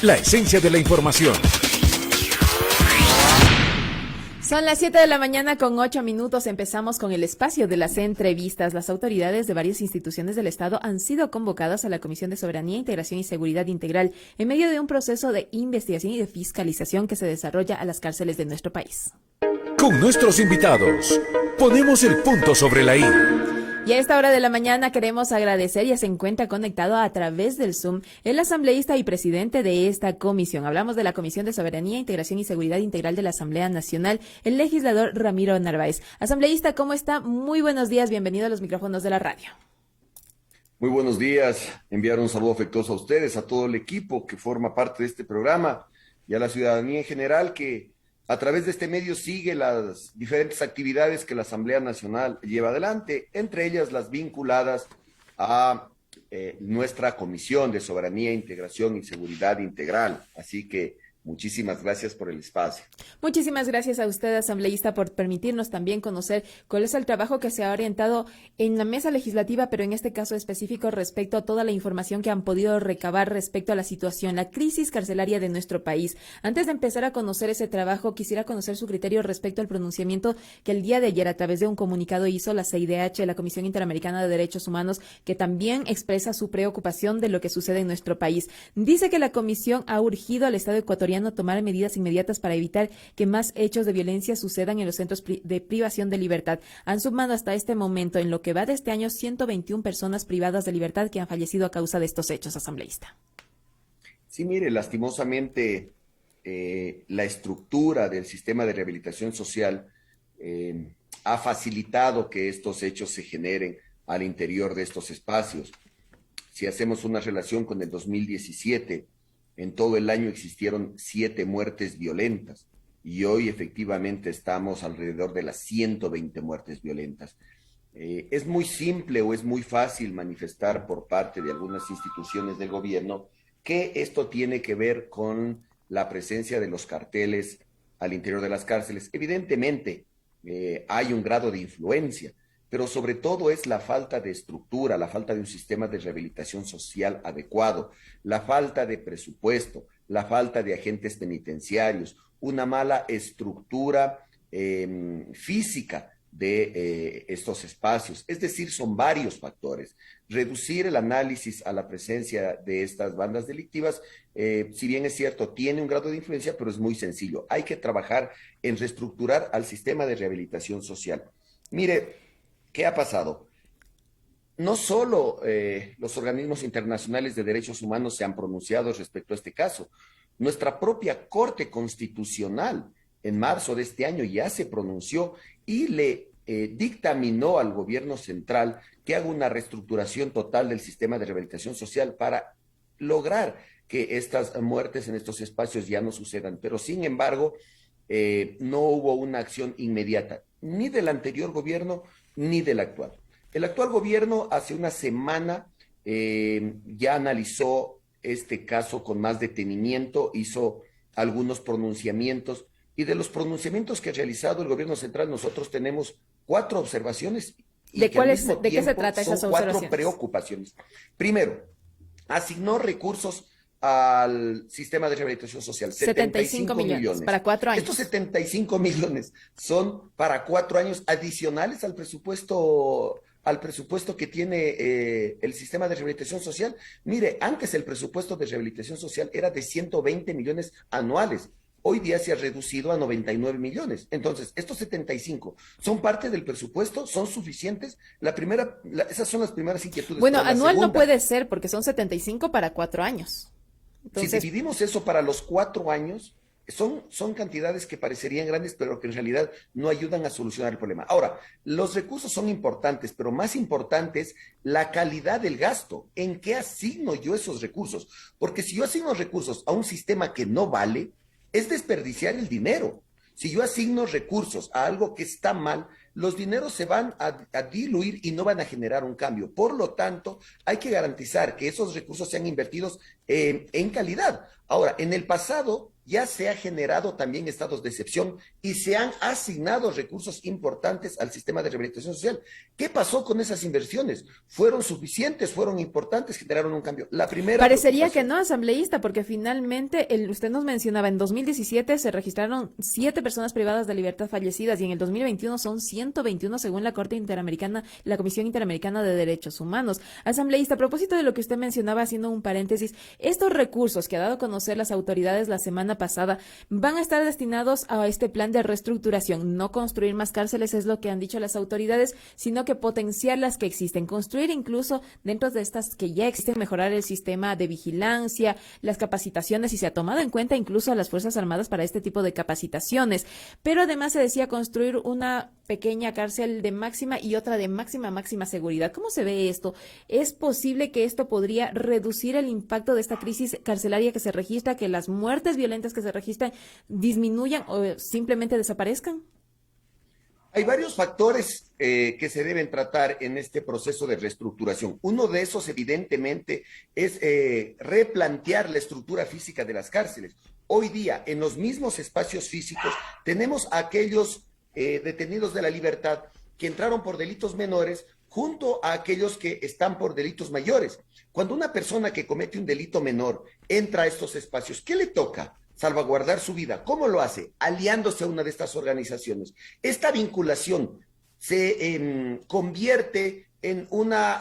La esencia de la información. Son las 7 de la mañana con 8 minutos. Empezamos con el espacio de las entrevistas. Las autoridades de varias instituciones del Estado han sido convocadas a la Comisión de Soberanía, Integración y Seguridad Integral en medio de un proceso de investigación y de fiscalización que se desarrolla a las cárceles de nuestro país. Con nuestros invitados, ponemos el punto sobre la I. Y a esta hora de la mañana queremos agradecer, ya se encuentra conectado a través del Zoom, el asambleísta y presidente de esta comisión. Hablamos de la Comisión de Soberanía, Integración y Seguridad Integral de la Asamblea Nacional, el legislador Ramiro Narváez. Asambleísta, ¿cómo está? Muy buenos días, bienvenido a los micrófonos de la radio. Muy buenos días, enviar un saludo afectuoso a ustedes, a todo el equipo que forma parte de este programa y a la ciudadanía en general que a través de este medio sigue las diferentes actividades que la Asamblea Nacional lleva adelante, entre ellas las vinculadas a nuestra Comisión de Soberanía, Integración y Seguridad Integral. Así que muchísimas gracias por el espacio. Muchísimas gracias a usted, asambleísta, por permitirnos también conocer cuál es el trabajo que se ha orientado en la mesa legislativa, pero en este caso específico respecto a toda la información que han podido recabar respecto a la situación, la crisis carcelaria de nuestro país. Antes de empezar a conocer ese trabajo, quisiera conocer su criterio respecto al pronunciamiento que el día de ayer, a través de un comunicado, hizo la CIDH, la Comisión Interamericana de Derechos Humanos, que también expresa su preocupación de lo que sucede en nuestro país. Dice que la comisión ha urgido al Estado ecuatoriano tomar medidas inmediatas para evitar que más hechos de violencia sucedan en los centros de privación de libertad. Han sumado hasta este momento, en lo que va de este año, 121 personas privadas de libertad que han fallecido a causa de estos hechos, asambleísta. Sí, mire, lastimosamente la estructura del sistema de rehabilitación social ha facilitado que estos hechos se generen al interior de estos espacios. Si hacemos una relación con el 2017, en todo el año existieron 7 muertes violentas y hoy efectivamente estamos alrededor de las 120 muertes violentas. Es muy simple o es muy fácil manifestar por parte de algunas instituciones del gobierno que esto tiene que ver con la presencia de los carteles al interior de las cárceles. Evidentemente hay un grado de influencia, pero sobre todo es la falta de estructura, la falta de un sistema de rehabilitación social adecuado, la falta de presupuesto, la falta de agentes penitenciarios, una mala estructura física de estos espacios. Es decir, son varios factores. Reducir el análisis a la presencia de estas bandas delictivas, si bien es cierto, tiene un grado de influencia, pero es muy sencillo. Hay que trabajar en reestructurar al sistema de rehabilitación social. Mire, ¿qué ha pasado? No solo los organismos internacionales de derechos humanos se han pronunciado respecto a este caso. Nuestra propia Corte Constitucional en marzo de este año ya se pronunció y le dictaminó al gobierno central que haga una reestructuración total del sistema de rehabilitación social para lograr que estas muertes en estos espacios ya no sucedan. Pero sin embargo, no hubo una acción inmediata, ni del anterior gobierno, ni del actual. El actual gobierno hace una semana ya analizó este caso con más detenimiento, hizo algunos pronunciamientos y de los pronunciamientos que ha realizado el gobierno central nosotros tenemos 4 observaciones. ¿De qué se trata esas son observaciones? 4 preocupaciones. Primero, asignó recursos al sistema de rehabilitación social. 75 millones para 4 años. Estos 75 millones son para 4 años adicionales al presupuesto que tiene el sistema de rehabilitación social. Mire, antes el presupuesto de rehabilitación social era de 120 millones anuales. Hoy día se ha reducido a 99 millones. Entonces, estos 75 son parte del presupuesto, son suficientes. Esas son las primeras inquietudes. Bueno, anual no puede ser porque son 75 para 4 años. Entonces, si dividimos eso para los 4 años, son cantidades que parecerían grandes, pero que en realidad no ayudan a solucionar el problema. Ahora, los recursos son importantes, pero más importante es la calidad del gasto. ¿En qué asigno yo esos recursos? Porque si yo asigno recursos a un sistema que no vale, es desperdiciar el dinero. Si yo asigno recursos a algo que está mal, los dineros se van a diluir y no van a generar un cambio. Por lo tanto, hay que garantizar que esos recursos sean invertidos en calidad. Ahora, en el pasado, ya se ha generado también estados de excepción y se han asignado recursos importantes al sistema de rehabilitación social. ¿Qué pasó con esas inversiones? ¿Fueron suficientes? ¿Fueron importantes? ¿Generaron un cambio? La primera Parecería que no, asambleísta, porque finalmente usted nos mencionaba, en 2017 se registraron 7 personas privadas de libertad fallecidas y en el 2021 son 121 según la Corte Interamericana, la Comisión Interamericana de Derechos Humanos. Asambleísta, a propósito de lo que usted mencionaba, haciendo un paréntesis, estos recursos que ha dado a conocer las autoridades la semana pasada van a estar destinados a este plan de reestructuración, no construir más cárceles es lo que han dicho las autoridades, sino que potenciar las que existen, construir incluso dentro de estas que ya existen, mejorar el sistema de vigilancia, las capacitaciones, y se ha tomado en cuenta incluso a las Fuerzas Armadas para este tipo de capacitaciones. Pero además se decía construir una pequeña cárcel de máxima y otra de máxima seguridad. ¿Cómo se ve esto? ¿Es posible que esto podría reducir el impacto de esta crisis carcelaria que se registra, que las muertes violentas que se registran disminuyan o simplemente desaparezcan? Hay varios factores que se deben tratar en este proceso de reestructuración. Uno de esos, evidentemente, es replantear la estructura física de las cárceles. Hoy día, en los mismos espacios físicos, tenemos a aquellos detenidos de la libertad que entraron por delitos menores junto a aquellos que están por delitos mayores. Cuando una persona que comete un delito menor entra a estos espacios, ¿qué le toca? Salvaguardar su vida. ¿Cómo lo hace? Aliándose a una de estas organizaciones. Esta vinculación se convierte en una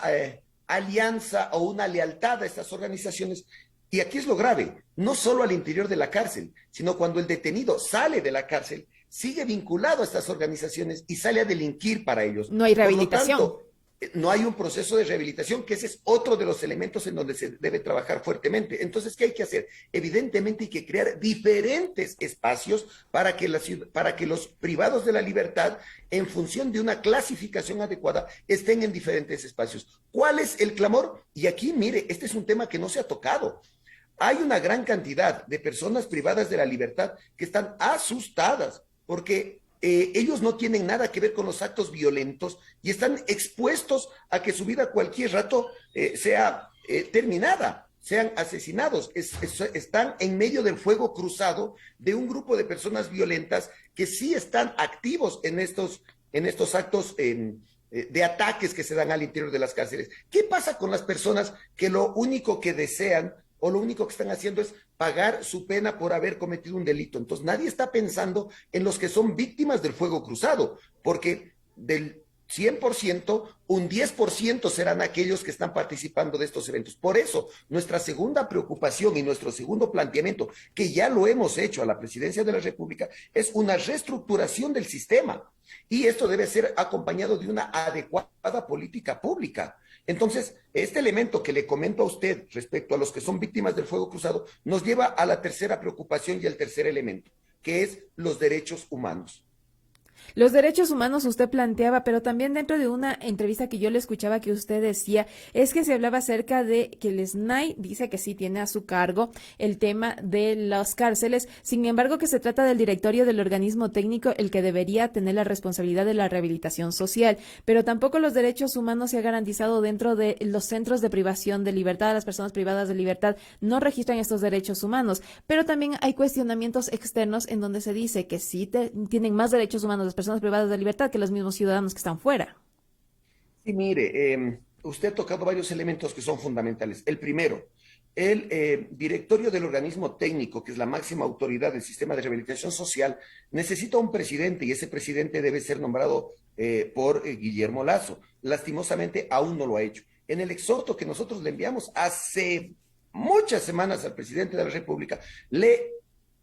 alianza o una lealtad a estas organizaciones. Y aquí es lo grave, no solo al interior de la cárcel, sino cuando el detenido sale de la cárcel, sigue vinculado a estas organizaciones y sale a delinquir para ellos. No hay rehabilitación. Por lo tanto, no hay un proceso de rehabilitación, que ese es otro de los elementos en donde se debe trabajar fuertemente. Entonces, ¿qué hay que hacer? Evidentemente hay que crear diferentes espacios para que los privados de la libertad, en función de una clasificación adecuada, estén en diferentes espacios. ¿Cuál es el clamor? Y aquí, mire, este es un tema que no se ha tocado. Hay una gran cantidad de personas privadas de la libertad que están asustadas porque ellos no tienen nada que ver con los actos violentos y están expuestos a que su vida cualquier rato sea terminada, sean asesinados. Están en medio del fuego cruzado de un grupo de personas violentas que sí están activos en estos actos de ataques que se dan al interior de las cárceles. ¿Qué pasa con las personas que lo único que desean o lo único que están haciendo es pagar su pena por haber cometido un delito? Entonces nadie está pensando en los que son víctimas del fuego cruzado, porque del 100%, un 10% serán aquellos que están participando de estos eventos. Por eso, nuestra segunda preocupación y nuestro segundo planteamiento, que ya lo hemos hecho a la Presidencia de la República, es una reestructuración del sistema. Y esto debe ser acompañado de una adecuada política pública. Entonces, este elemento que le comento a usted respecto a los que son víctimas del fuego cruzado, nos lleva a la tercera preocupación y al tercer elemento, que es los derechos humanos. Los derechos humanos usted planteaba, pero también dentro de una entrevista que yo le escuchaba que usted decía, es que se hablaba acerca de que el SNAI dice que sí tiene a su cargo el tema de las cárceles, sin embargo que se trata del directorio del organismo técnico el que debería tener la responsabilidad de la rehabilitación social, pero tampoco los derechos humanos se ha garantizado dentro de los centros de privación de libertad. Las personas privadas de libertad no registran estos derechos humanos, pero también hay cuestionamientos externos en donde se dice que sí tienen más derechos humanos las personas privadas de libertad que los mismos ciudadanos que están fuera. Sí, mire, usted ha tocado varios elementos que son fundamentales. El primero, el directorio del organismo técnico, que es la máxima autoridad del sistema de rehabilitación social, necesita un presidente y ese presidente debe ser nombrado por Guillermo Lasso. Lastimosamente aún no lo ha hecho. En el exhorto que nosotros le enviamos hace muchas semanas al presidente de la República, le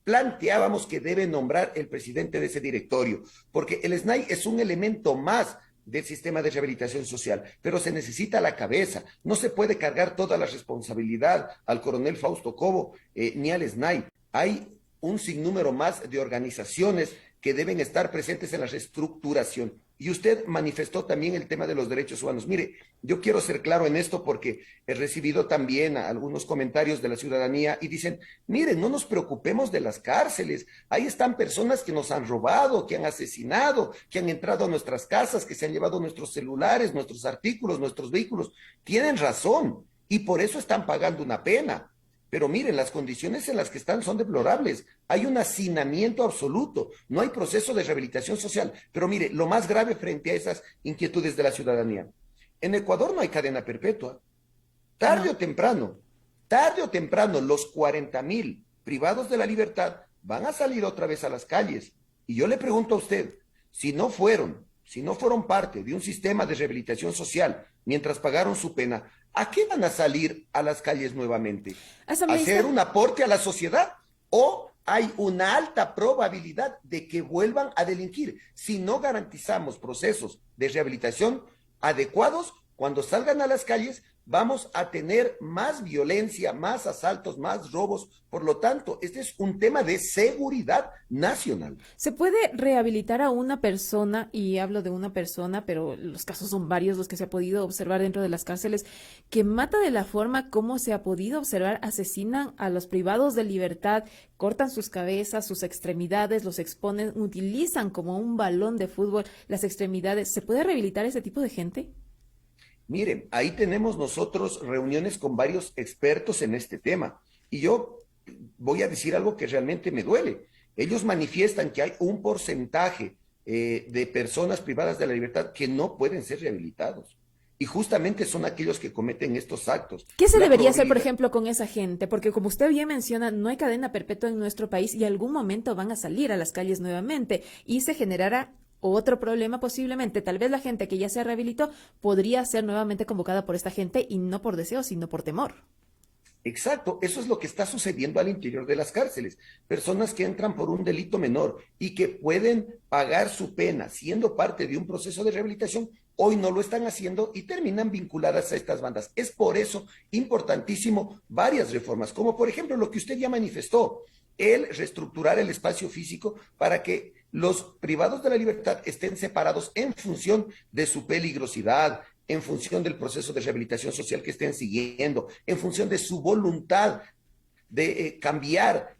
planteábamos que debe nombrar el presidente de ese directorio, porque el SNAI es un elemento más del sistema de rehabilitación social, pero se necesita la cabeza. No se puede cargar toda la responsabilidad al coronel Fausto Cobo ni al SNAI. Hay un sinnúmero más de organizaciones que deben estar presentes en la reestructuración. Y usted manifestó también el tema de los derechos humanos. Mire, yo quiero ser claro en esto porque he recibido también algunos comentarios de la ciudadanía y dicen, miren, no nos preocupemos de las cárceles. Ahí están personas que nos han robado, que han asesinado, que han entrado a nuestras casas, que se han llevado nuestros celulares, nuestros artículos, nuestros vehículos. Tienen razón y por eso están pagando una pena. Pero miren, las condiciones en las que están son deplorables. Hay un hacinamiento absoluto, no hay proceso de rehabilitación social. Pero mire, lo más grave frente a esas inquietudes de la ciudadanía. En Ecuador no hay cadena perpetua. Tarde No. o temprano, los 40.000 privados de la libertad van a salir otra vez a las calles. Y yo le pregunto a usted, si no fueron parte de un sistema de rehabilitación social mientras pagaron su pena, ¿a qué van a salir a las calles nuevamente? Asambleísta. ¿Hacer un aporte a la sociedad? ¿O hay una alta probabilidad de que vuelvan a delinquir si no garantizamos procesos de rehabilitación adecuados? Cuando salgan a las calles vamos a tener más violencia, más asaltos, más robos. Por lo tanto, este es un tema de seguridad nacional. ¿Se puede rehabilitar a una persona? Y hablo de una persona, pero los casos son varios los que se ha podido observar dentro de las cárceles, que mata de la forma como se ha podido observar, asesinan a los privados de libertad, cortan sus cabezas, sus extremidades, los exponen, utilizan como un balón de fútbol las extremidades. ¿Se puede rehabilitar a ese tipo de gente? Miren, ahí tenemos nosotros reuniones con varios expertos en este tema. Y yo voy a decir algo que realmente me duele. Ellos manifiestan que hay un porcentaje de personas privadas de la libertad que no pueden ser rehabilitados. Y justamente son aquellos que cometen estos actos. ¿Qué se La debería hacer, por probabilidad- ejemplo, con esa gente? Porque como usted bien menciona, no hay cadena perpetua en nuestro país y algún momento van a salir a las calles nuevamente y se generará otro problema posiblemente. Tal vez la gente que ya se rehabilitó podría ser nuevamente convocada por esta gente y no por deseo, sino por temor. Exacto, eso es lo que está sucediendo al interior de las cárceles. Personas que entran por un delito menor y que pueden pagar su pena siendo parte de un proceso de rehabilitación, hoy no lo están haciendo y terminan vinculadas a estas bandas. Es por eso importantísimo varias reformas, como por ejemplo lo que usted ya manifestó, el reestructurar el espacio físico para que los privados de la libertad estén separados en función de su peligrosidad, en función del proceso de rehabilitación social que estén siguiendo, en función de su voluntad de cambiar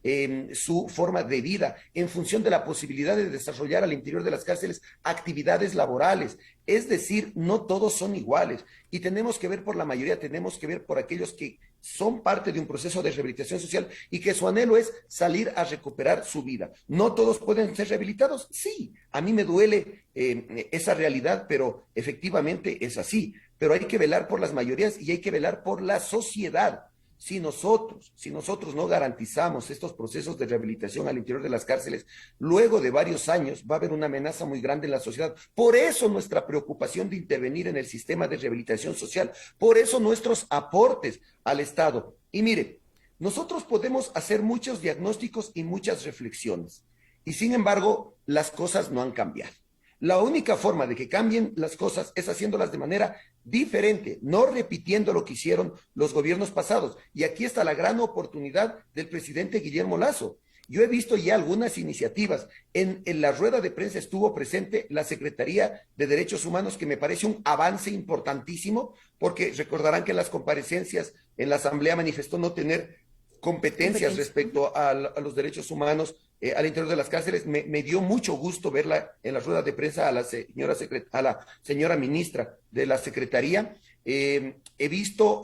su forma de vida, en función de la posibilidad de desarrollar al interior de las cárceles actividades laborales. Es decir, no todos son iguales y tenemos que ver por la mayoría, tenemos que ver por aquellos que son parte de un proceso de rehabilitación social y que su anhelo es salir a recuperar su vida. ¿No todos pueden ser rehabilitados? Sí, a mí me duele esa realidad, pero efectivamente es así. Pero hay que velar por las mayorías y hay que velar por la sociedad. Si nosotros no garantizamos estos procesos de rehabilitación al interior de las cárceles, luego de varios años va a haber una amenaza muy grande en la sociedad. Por eso nuestra preocupación de intervenir en el sistema de rehabilitación social, por eso nuestros aportes al Estado. Y mire, nosotros podemos hacer muchos diagnósticos y muchas reflexiones, y sin embargo, las cosas no han cambiado. La única forma de que cambien las cosas es haciéndolas de manera diferente, no repitiendo lo que hicieron los gobiernos pasados. Y aquí está la gran oportunidad del presidente Guillermo Lasso. Yo he visto ya algunas iniciativas. En la rueda de prensa estuvo presente la Secretaría de Derechos Humanos, que me parece un avance importantísimo, porque recordarán que en las comparecencias en la Asamblea manifestó no tener competencias respecto a los derechos humanos al interior de las cárceles. Me dio mucho gusto verla en la rueda de prensa a la señora ministra de la Secretaría. He visto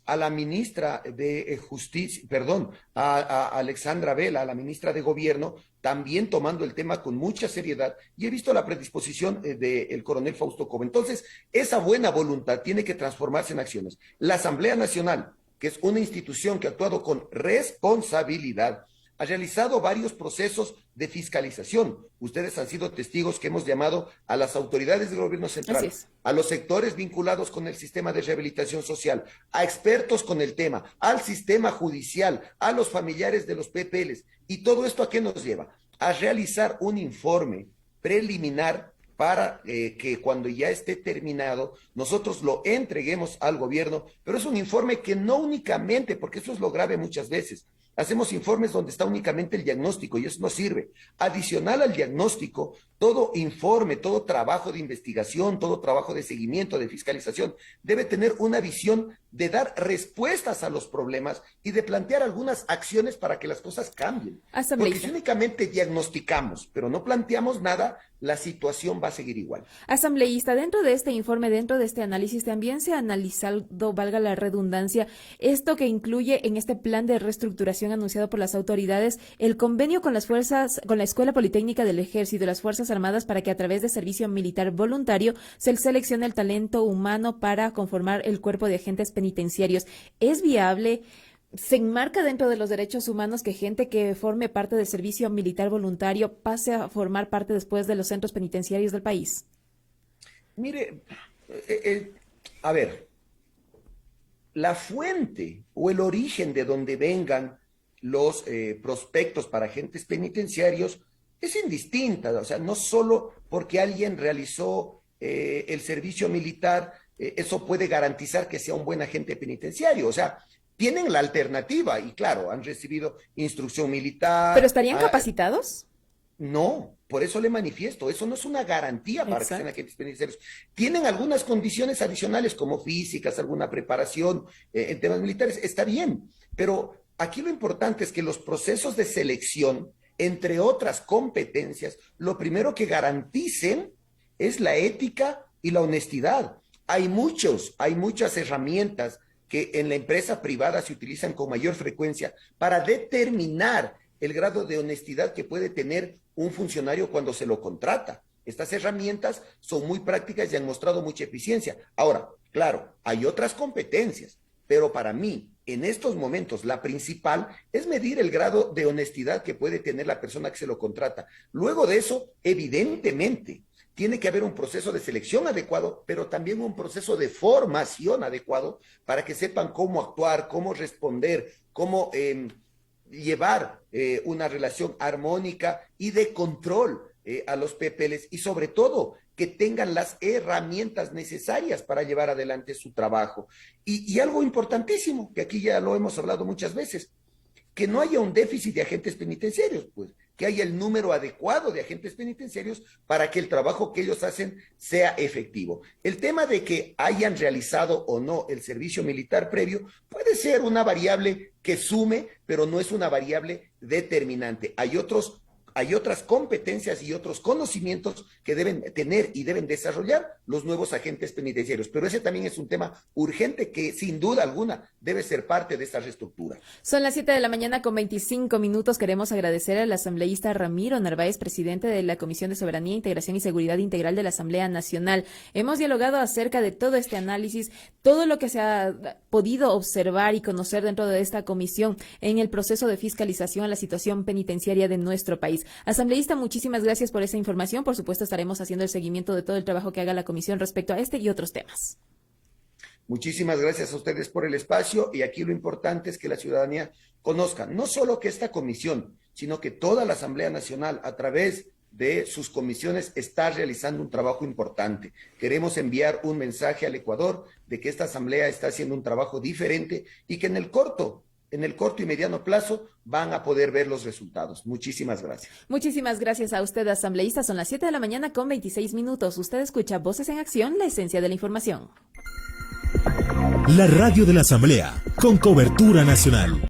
a la ministra de Justicia, perdón, a Alexandra Vela, a la ministra de Gobierno, también tomando el tema con mucha seriedad, y he visto la predisposición del coronel Fausto Cobo. Entonces, esa buena voluntad tiene que transformarse en acciones. La Asamblea Nacional, que es una institución que ha actuado con responsabilidad, ha realizado varios procesos de fiscalización. Ustedes han sido testigos que hemos llamado a las autoridades del gobierno central, a los sectores vinculados con el sistema de rehabilitación social, a expertos con el tema, al sistema judicial, a los familiares de los PPLs. ¿Y todo esto a qué nos lleva? A realizar un informe preliminar para que cuando ya esté terminado nosotros lo entreguemos al gobierno, pero es un informe que no únicamente, porque eso es lo grave muchas veces, hacemos informes donde está únicamente el diagnóstico y eso no sirve. Adicional al diagnóstico, todo informe, todo trabajo de investigación, todo trabajo de seguimiento, de fiscalización, debe tener una visión de dar respuestas a los problemas y de plantear algunas acciones para que las cosas cambien. Porque si únicamente diagnosticamos, pero no planteamos nada, la situación va a seguir igual. Asambleísta, dentro de este informe, dentro de este análisis, también se ha analizado, valga la redundancia, esto que incluye en este plan de reestructuración anunciado por las autoridades, el convenio con las fuerzas, con la Escuela Politécnica del Ejército y las Fuerzas Armadas para que a través de servicio militar voluntario se seleccione el talento humano para conformar el cuerpo de agentes penitenciarios. ¿Es viable? ¿Se enmarca dentro de los derechos humanos que gente que forme parte del servicio militar voluntario pase a formar parte después de los centros penitenciarios del país? Mire, a ver, la fuente o el origen de donde vengan los prospectos para agentes penitenciarios es indistinta. O sea, no solo porque alguien realizó el servicio militar, eso puede garantizar que sea un buen agente penitenciario. O sea, tienen la alternativa y claro, han recibido instrucción militar. ¿Pero estarían capacitados? No, por eso le manifiesto, eso no es una garantía para que sean agentes penitenciarios. Tienen algunas condiciones adicionales como físicas, alguna preparación en temas militares, está bien, pero aquí lo importante es que los procesos de selección, entre otras competencias, lo primero que garanticen es la ética y la honestidad. Hay muchas herramientas que en la empresa privada se utilizan con mayor frecuencia para determinar el grado de honestidad que puede tener un funcionario cuando se lo contrata. Estas herramientas son muy prácticas y han mostrado mucha eficiencia. Ahora, claro, hay otras competencias, pero para mí, en estos momentos, la principal es medir el grado de honestidad que puede tener la persona que se lo contrata. Luego de eso, evidentemente, tiene que haber un proceso de selección adecuado, pero también un proceso de formación adecuado para que sepan cómo actuar, cómo responder, cómo llevar una relación armónica y de control a los PPLs y sobre todo que tengan las herramientas necesarias para llevar adelante su trabajo. Y algo importantísimo, que aquí ya lo hemos hablado muchas veces, que no haya un déficit de agentes penitenciarios, pues que haya el número adecuado de agentes penitenciarios para que el trabajo que ellos hacen sea efectivo. El tema de que hayan realizado o no el servicio militar previo puede ser una variable que sume, pero no es una variable determinante. Hay otras competencias y otros conocimientos que deben tener y deben desarrollar los nuevos agentes penitenciarios. Pero ese también es un tema urgente que sin duda alguna debe ser parte de esta reestructura. Son las 7:25 a.m. Queremos agradecer al asambleísta Ramiro Narváez, presidente de la Comisión de Soberanía, Integración y Seguridad Integral de la Asamblea Nacional. Hemos dialogado acerca de todo este análisis, todo lo que se ha podido observar y conocer dentro de esta comisión en el proceso de fiscalización a la situación penitenciaria de nuestro país. Asambleísta, muchísimas gracias por esa información. Por supuesto, estaremos haciendo el seguimiento de todo el trabajo que haga la comisión respecto a este y otros temas. Muchísimas gracias a ustedes por el espacio y aquí lo importante es que la ciudadanía conozca no solo que esta comisión, sino que toda la Asamblea Nacional a través de sus comisiones está realizando un trabajo importante. Queremos enviar un mensaje al Ecuador de que esta Asamblea está haciendo un trabajo diferente y que en el corto y mediano plazo van a poder ver los resultados. Muchísimas gracias. Muchísimas gracias a usted, asambleísta. Son las 7:26 a.m. Usted escucha Voces en Acción, la esencia de la información. La radio de la Asamblea, con cobertura nacional.